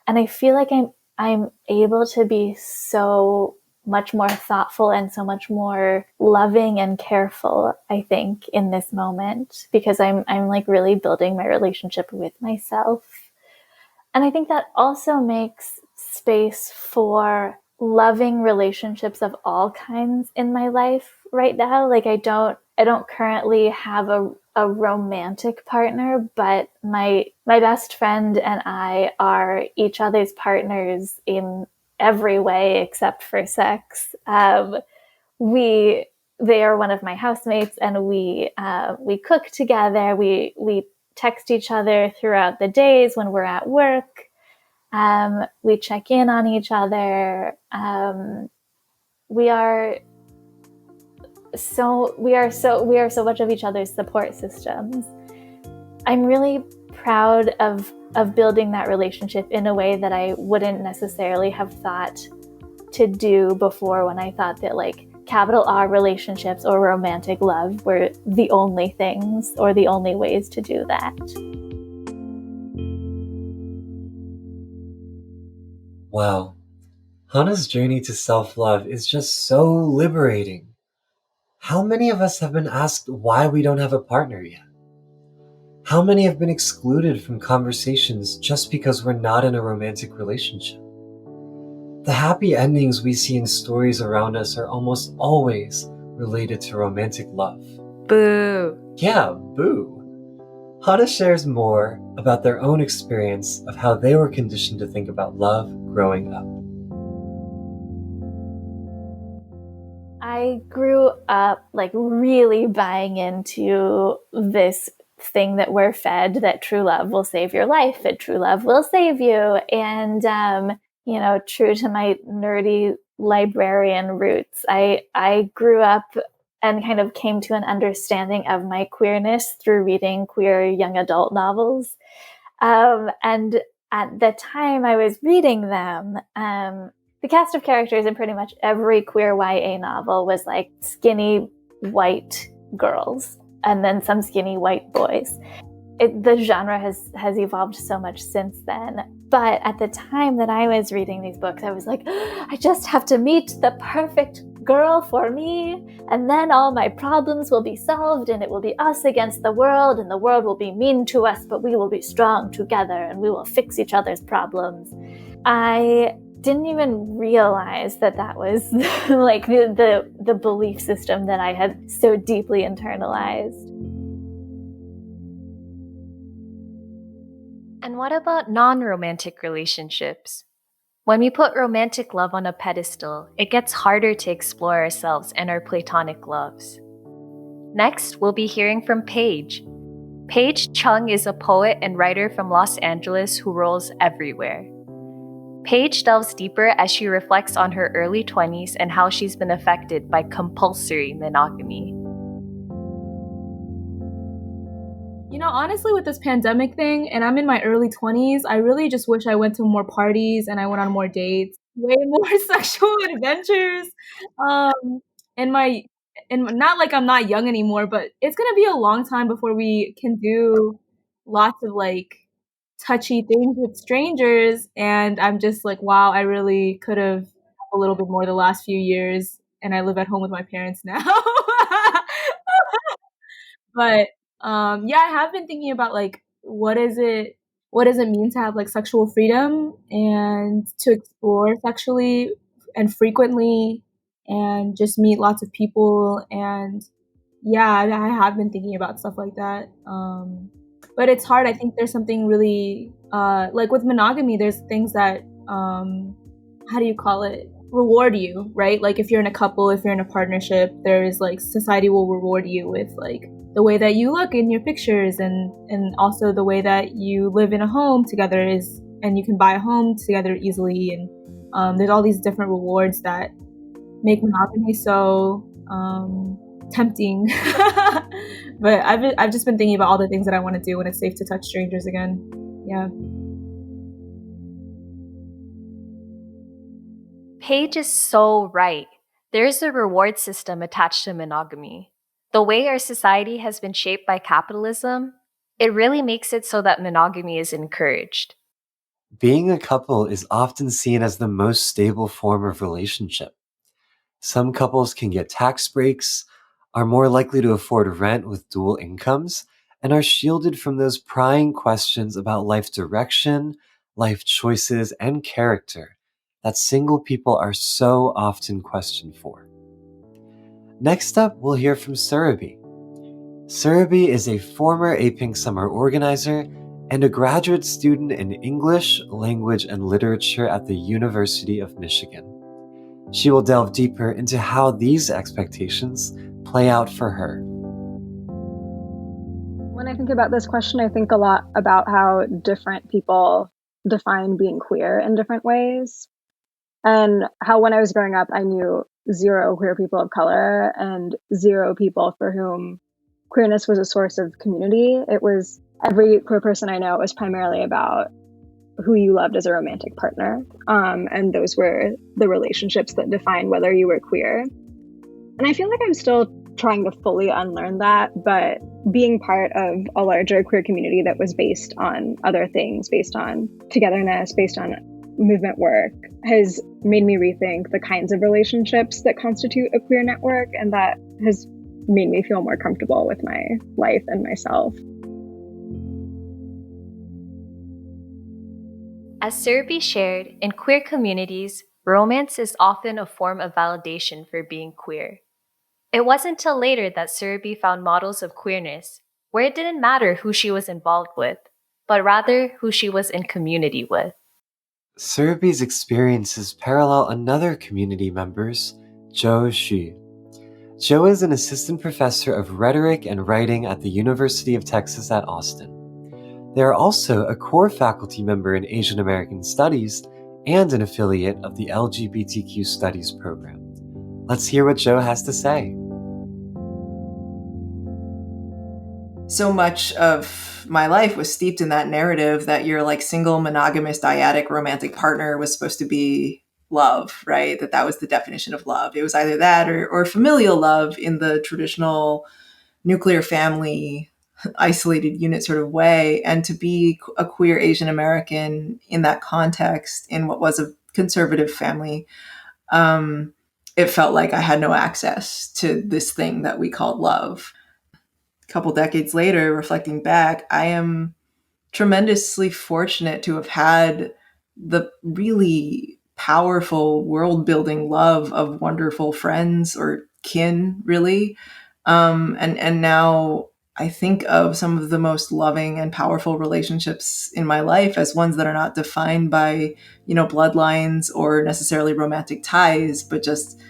And I feel like I'm able to be so much more thoughtful and so much more loving and careful, I think, in this moment, because I'm like really building my relationship with myself. And I think that also makes space for loving relationships of all kinds in my life right now. Like I don't currently have a romantic partner, but my best friend and I are each other's partners in every way except for sex. They are one of my housemates, and we cook together. We text each other throughout the days when we're at work. We check in on each other. We are so much of each other's support systems. I'm really proud of building that relationship in a way that I wouldn't necessarily have thought to do before, when I thought that like capital R relationships or romantic love were the only things or the only ways to do that. Wow, Hana's journey to self-love is just so liberating. How many of us have been asked why we don't have a partner yet? How many have been excluded from conversations just because we're not in a romantic relationship? The happy endings we see in stories around us are almost always related to romantic love. Boo! Yeah, boo! Hana shares more about their own experience of how they were conditioned to think about love growing up. I grew up like really buying into this thing that we're fed, that true love will save your life, that true love will save you. And, true to my nerdy librarian roots, I grew up and kind of came to an understanding of my queerness through reading queer young adult novels. And at the time I was reading them, the cast of characters in pretty much every queer YA novel was like skinny white girls and then some skinny white boys. The genre has evolved so much since then. But at the time that I was reading these books, I was like, I just have to meet the perfect girl for me, and then all my problems will be solved, and it will be us against the world, and the world will be mean to us, but we will be strong together, and we will fix each other's problems. I didn't even realize that was like the belief system that I had so deeply internalized. And what about non-romantic relationships? When we put romantic love on a pedestal, it gets harder to explore ourselves and our platonic loves. Next, we'll be hearing from Paige. Paige Chung is a poet and writer from Los Angeles who rolls everywhere. Paige delves deeper as she reflects on her early 20s and how she's been affected by compulsory monogamy. Honestly, with this pandemic thing, and I'm in my early 20s, I really just wish I went to more parties and I went on more dates, way more sexual adventures. And not like I'm not young anymore, but it's gonna be a long time before we can do lots of like touchy things with strangers. And I'm just like, wow, I really could have a little bit more the last few years, and I live at home with my parents now. But I have been thinking about like what does it mean to have like sexual freedom and to explore sexually and frequently and just meet lots of people. And I have been thinking about stuff like that. But it's hard. I think there's something really like with monogamy, there's things that how do you call it, reward you, right? Like if you're in a couple, if you're in a partnership, there's like society will reward you with like the way that you look in your pictures, and also the way that you live in a home together is, and you can buy a home together easily. And there's all these different rewards that make monogamy so tempting. But I've just been thinking about all the things that I want to do when it's safe to touch strangers again. Yeah. Paige is so right. There's a reward system attached to monogamy. The way our society has been shaped by capitalism, it really makes it so that monogamy is encouraged. Being a couple is often seen as the most stable form of relationship. Some couples can get tax breaks, are more likely to afford rent with dual incomes, and are shielded from those prying questions about life direction, life choices, and character that single people are so often questioned for. Next up, we'll hear from Surabhi. Surabhi is a former A-Pink summer organizer and a graduate student in English, language, and literature at the University of Michigan. She will delve deeper into how these expectations play out for her. When I think about this question, I think a lot about how different people define being queer in different ways. And how when I was growing up, I knew zero queer people of color and zero people for whom queerness was a source of community. It was every queer person I know was primarily about who you loved as a romantic partner. And those were the relationships that defined whether you were queer. And I feel like I'm still trying to fully unlearn that, but being part of a larger queer community that was based on other things, based on togetherness, based on movement work, has made me rethink the kinds of relationships that constitute a queer network, and that has made me feel more comfortable with my life and myself. As Surabhi shared, in queer communities, romance is often a form of validation for being queer. It wasn't till later that Surabhi found models of queerness where it didn't matter who she was involved with, but rather who she was in community with. Surabhi's experiences parallel another community member's, Jo Shi. Jo is an assistant professor of rhetoric and writing at the University of Texas at Austin. They are also a core faculty member in Asian American Studies and an affiliate of the LGBTQ Studies program. Let's hear what Jo has to say. So much of my life was steeped in that narrative that your like single monogamous dyadic romantic partner was supposed to be love, right? That was the definition of love. It was either that or familial love in the traditional nuclear family isolated unit sort of way. And to be a queer Asian American in that context, in what was a conservative family, it felt like I had no access to this thing that we called love. A couple decades later, reflecting back, I am tremendously fortunate to have had the really powerful world building love of wonderful friends or kin, really. And now I think of some of the most loving and powerful relationships in my life as ones that are not defined by, bloodlines or necessarily romantic ties, but just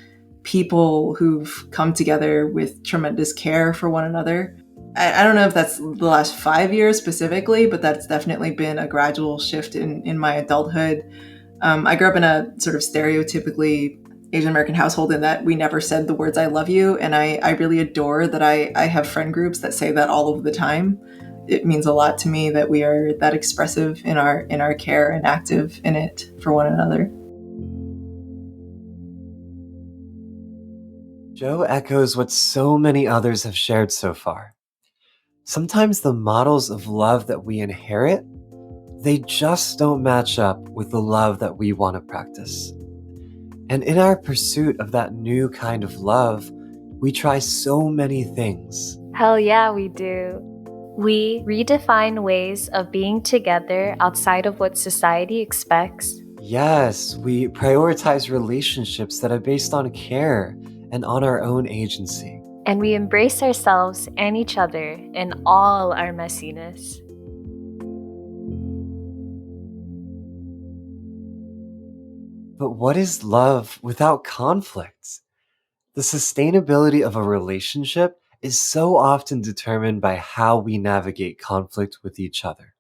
people who've come together with tremendous care for one another. I don't know if that's the last 5 years specifically, but that's definitely been a gradual shift in my adulthood. I grew up in a sort of stereotypically Asian American household in that we never said the words "I love you," and I really adore that I have friend groups that say that all of the time. It means a lot to me that we are that expressive in our care and active in it for one another. Jo echoes what so many others have shared so far. Sometimes the models of love that we inherit, they just don't match up with the love that we want to practice. And in our pursuit of that new kind of love, we try so many things. Hell yeah, we do. We redefine ways of being together outside of what society expects. Yes, we prioritize relationships that are based on care and on our own agency. And we embrace ourselves and each other in all our messiness. But what is love without conflict? The sustainability of a relationship is so often determined by how we navigate conflict with each other.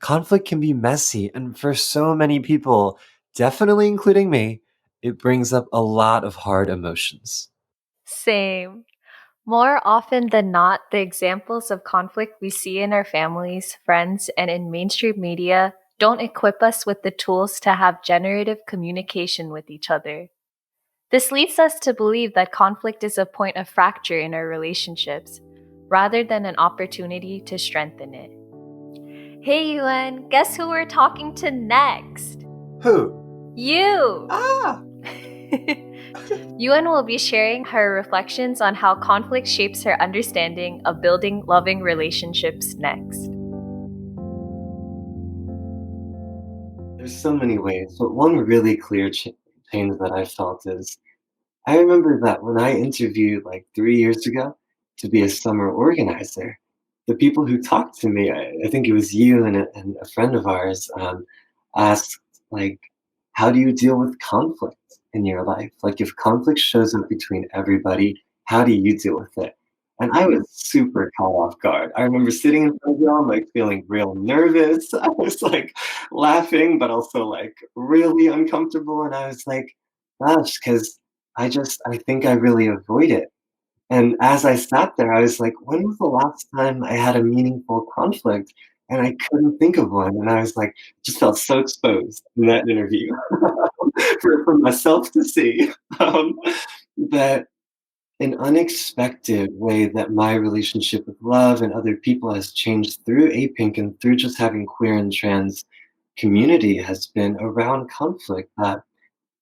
Conflict can be messy, and for so many people, definitely including me, it brings up a lot of hard emotions. Same. More often than not, the examples of conflict we see in our families, friends, and in mainstream media don't equip us with the tools to have generative communication with each other. This leads us to believe that conflict is a point of fracture in our relationships, rather than an opportunity to strengthen it. Hey Yuan, guess who we're talking to next? Who? You! Ah! Yuan will be sharing her reflections on how conflict shapes her understanding of building loving relationships next. There's so many ways, but one really clear change that I felt is I remember that when I interviewed like 3 years ago to be a summer organizer, the people who talked to me, I think it was you and a friend of ours, asked, like, how do you deal with conflict in your life? Like, if conflict shows up between everybody, how do you deal with it? And I was super caught off guard. I remember sitting in front of y'all, like feeling real nervous. I was like laughing, but also like really uncomfortable. And I was like, gosh, because I think I really avoid it. And as I sat there, I was like, when was the last time I had a meaningful conflict? And I couldn't think of one. And I was like, just felt so exposed in that interview for myself to see. Um, that an unexpected way that my relationship with love and other people has changed through APINK and through just having queer and trans community has been around conflict. That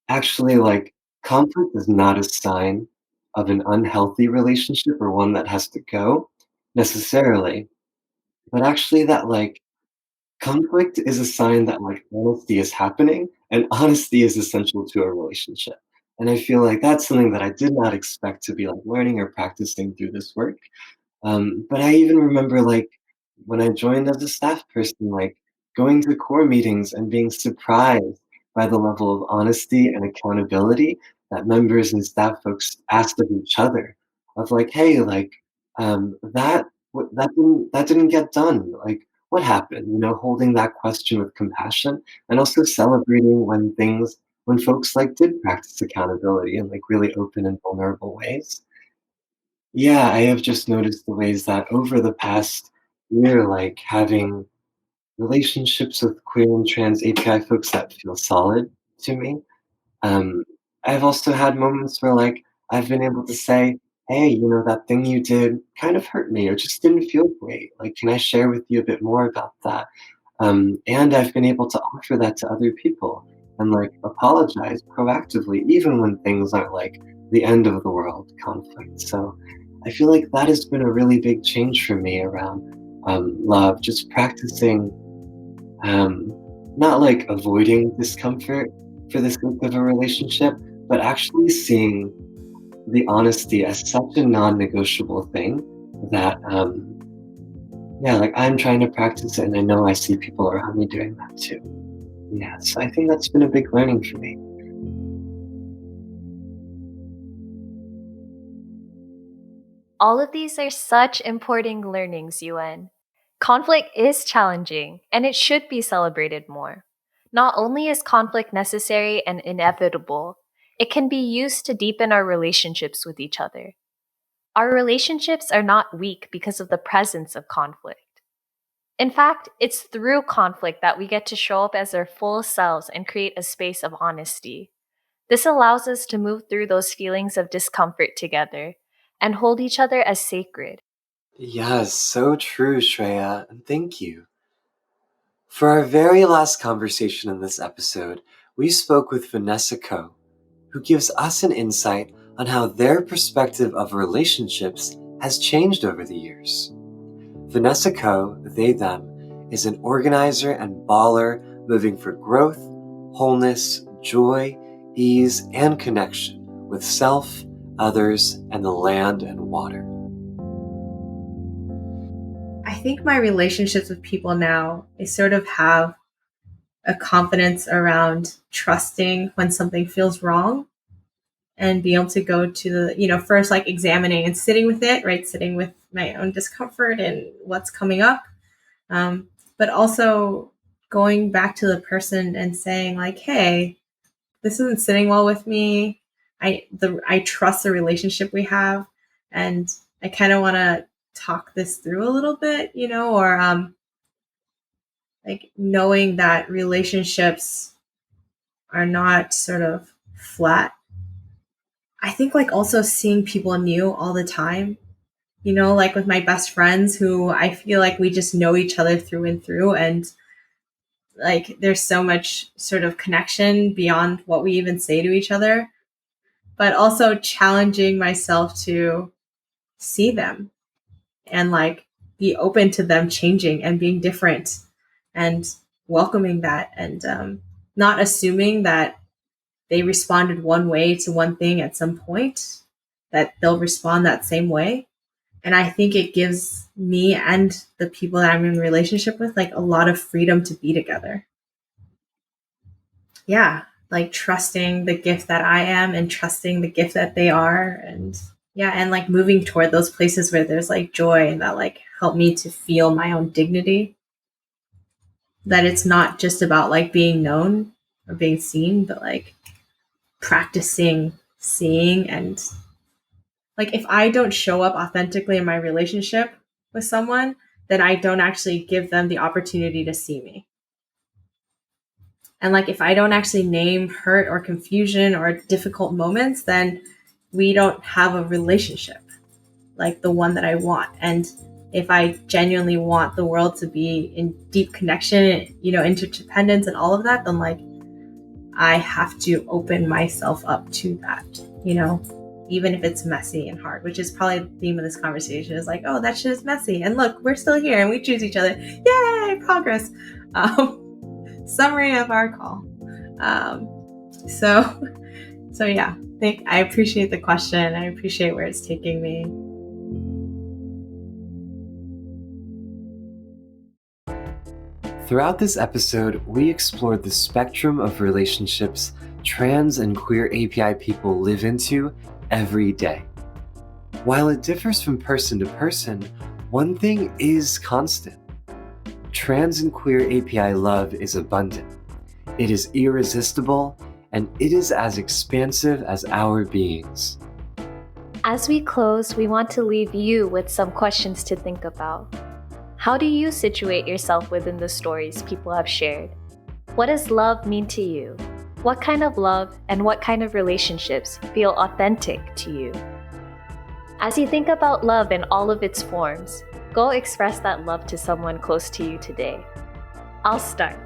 actually, like, conflict is not a sign of an unhealthy relationship or one that has to go necessarily, but actually that, like, conflict is a sign that, like, honesty is happening And honesty is essential to a relationship. And I feel like that's something that I did not expect to be like learning or practicing through this work. But I even remember like when I joined as a staff person, like going to core meetings and being surprised by the level of honesty and accountability that members and staff folks asked of each other. Of like, hey, like that didn't get done. Like, what happened? You know, holding that question with compassion and also celebrating when folks like did practice accountability in like really open and vulnerable ways. Yeah, I have just noticed the ways that over the past year, like having relationships with queer and trans API folks that feel solid to me. Um, I've also had moments where like I've been able to say, hey, you know, that thing you did kind of hurt me or just didn't feel great. Like, can I share with you a bit more about that? And I've been able to offer that to other people and like apologize proactively, even when things aren't like the end of the world conflict. So I feel like that has been a really big change for me around love, just practicing, um, not like avoiding discomfort for the sake of a relationship, but actually seeing the honesty as such a non negotiable thing that yeah, like I'm trying to practice it and I know I see people around me doing that too. Yeah, so I think that's been a big learning for me. All of these are such important learnings, Yuen. Conflict is challenging, and it should be celebrated more. Not only is conflict necessary and inevitable, it can be used to deepen our relationships with each other. Our relationships are not weak because of the presence of conflict. In fact, it's through conflict that we get to show up as our full selves and create a space of honesty. This allows us to move through those feelings of discomfort together and hold each other as sacred. Yes, so true, Shreya, and thank you. For our very last conversation in this episode, we spoke with Vanessa Ko, who gives us an insight on how their perspective of relationships has changed over the years. Vanessa Ko, they, them, is an organizer and baller moving for growth, wholeness, joy, ease, and connection with self, others, and the land and water. I think my relationships with people now, I sort of have a confidence around trusting when something feels wrong and be able to go to first like examining and sitting with it, right? Sitting with my own discomfort and what's coming up. But also going back to the person and saying like, hey, this isn't sitting well with me. I trust the relationship we have, and I kind of want to talk this through a little bit, or like knowing that relationships are not sort of flat. I think like also seeing people new all the time, like with my best friends who I feel like we just know each other through and through. And like there's so much sort of connection beyond what we even say to each other, but also challenging myself to see them and like be open to them changing and being different and welcoming that and not assuming that they responded one way to one thing at some point that they'll respond that same way. And I think it gives me and the people that I'm in a relationship with like a lot of freedom to be together. Yeah, like trusting the gift that I am and trusting the gift that they are. And yeah, and like moving toward those places where there's like joy and that like help me to feel my own dignity. That it's not just about like being known or being seen, but like practicing seeing. And like if I don't show up authentically in my relationship with someone, then I don't actually give them the opportunity to see me. And like if I don't actually name hurt or confusion or difficult moments, then we don't have a relationship like the one that I want. And if I genuinely want the world to be in deep connection, interdependence and all of that, then like I have to open myself up to that, even if it's messy and hard, which is probably the theme of this conversation is like, oh, that shit is messy. And look, we're still here and we choose each other. Yay, progress. Summary of our call. So yeah, I appreciate the question. I appreciate where it's taking me. Throughout this episode, we explored the spectrum of relationships trans and queer API people live into every day. While it differs from person to person, one thing is constant. Trans and queer API love is abundant. It is irresistible, and it is as expansive as our beings. As we close, we want to leave you with some questions to think about. How do you situate yourself within the stories people have shared? What does love mean to you? What kind of love and what kind of relationships feel authentic to you? As you think about love in all of its forms, go express that love to someone close to you today. I'll start.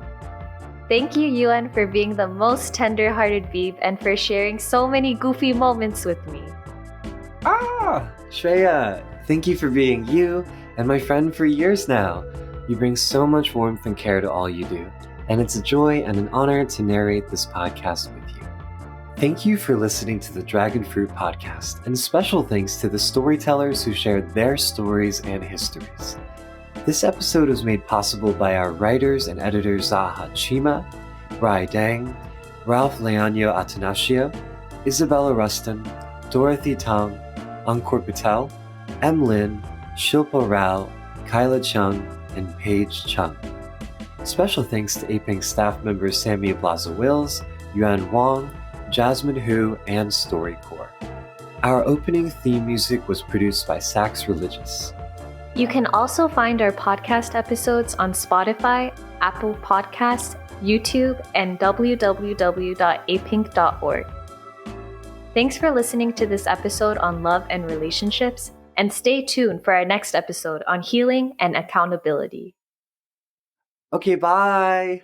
Thank you, Yuan, for being the most tender-hearted beeb and for sharing so many goofy moments with me. Shreya, thank you for being you and my friend for years now. You bring so much warmth and care to all you do, and it's a joy and an honor to narrate this podcast with you. Thank you for listening to the Dragon Fruit Podcast, and special thanks to the storytellers who shared their stories and histories. This episode was made possible by our writers and editors Zaha Chima, Rai Dang, Ralph Leonio Atanasio, Isabella Rustin, Dorothy Tong, Ankur Patel, M. Lin, Shilpa Rao, Kyla Chung, and Paige Chung. Special thanks to APINC staff members Sammy Blaza-Wills, Yuan Wang, Jasmine Hu, and StoryCorps. Our opening theme music was produced by Sax Religious. You can also find our podcast episodes on Spotify, Apple Podcasts, YouTube, and www.apink.org. Thanks for listening to this episode on love and relationships, and stay tuned for our next episode on healing and accountability. Okay, bye!